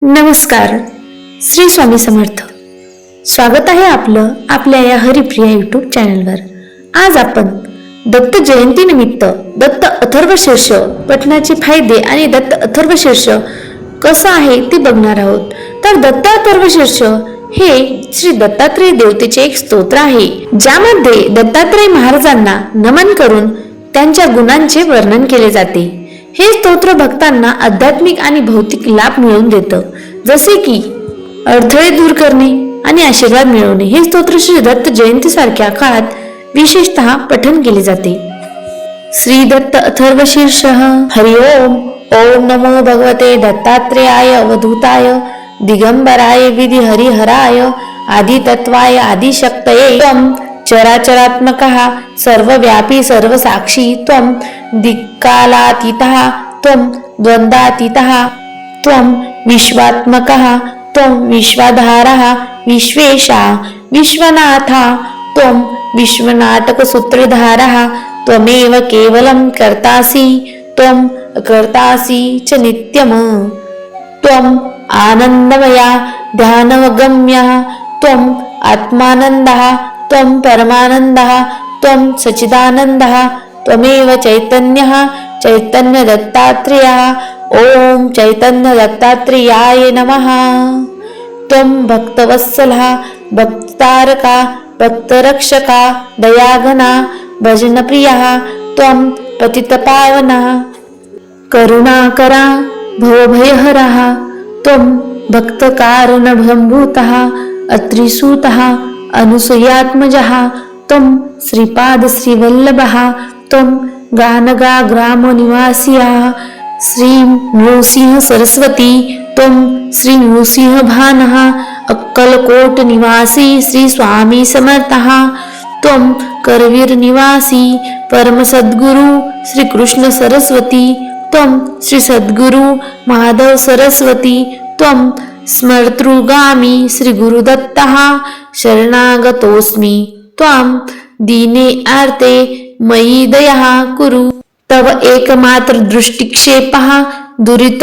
नमस्कार. श्री स्वामी समर्थ. स्वागत आहे आपलं आपल्या या हरिप्रिया युट्यूब चॅनलवर. आज आपण दत्त जयंती निमित्त दत्त अथर्वशीर्ष पठणाचे फायदे आणि दत्त अथर्वशीर्ष कसं आहे ते बघणार आहोत. तर दत्त अथर्वशीर्ष हे श्री दत्तात्रेय देवतेचे एक स्तोत्र आहे, ज्यामध्ये दत्तात्रेय महाराजांना नमन करून त्यांच्या गुणांचे वर्णन केले जाते. हे स्तोत्र भक्तांना आध्यात्मिक आणि भौतिक लाभ मिळवून देतं, जसे की अडथळे दूर करणे आणि आशीर्वाद मिळवणे. हे स्तोत्र श्री दत्त जयंती सारख्या काळात विशेषतः पठन केले जाते. श्री दत्त अथर्वशीर्ष. हरि ओम. ओम नमो भगवते दत्तात्रेयाय अवधूताय दिगंबराय विधि हरिहराय आदितत्वाय आदिशक्तये. त्वं चराचरात्मकः सर्वव्यापी सर्वसाक्षी त्वं दिक्कालातीतः त्वं द्वन्द्वातीतः त्वं विश्वात्मकः त्वं विश्वाधारः विश्वेशा विश्वनाथा त्वं विश्वनाटकसूत्रधारः त्वमेव केवलं कर्तासि त्वं अकर्तासि च नित्यम्. त्वं आनन्दमया ध्यानवगम्यः त्वं आत्मानन्दः त्वं परमानन्दः त्वं सच्चिदानन्दः त्वमेव चैतन्यः चैतन्य दत्तात्रेयः. ओम चैतन्य दत्तात्रेयाय नमः. त्वं भक्तवत्सलः भक्ततारका भक्तरक्षका दयाघना भजनप्रियः त्वं पतितपावनः करुणाकरा भवभयहरः त्वं भक्तकारुणभम्भूतः अत्रिसूतः अनुसूयात्मजः त्वं श्रीपादश्रीवल्लभः त्वं गानगाग्रामनिवासिनः श्री नृसिंह सरस्वती त्वं श्री नृसिंह भानः अक्कलकोट निवासी श्री स्वामी समर्थः त्वं करवीर निवासी परम सद्गुरु श्री कृष्ण सरस्वती त्वं श्री सद्गुरु माधव सरस्वती त्वं स्मर्तृगामी श्री गुरुदत्तः शरणागतोऽस्मि त्वां दीने आर्ते मयि दयाः कुरु. तव एकमात्र दृष्टिक्षेपः दुरित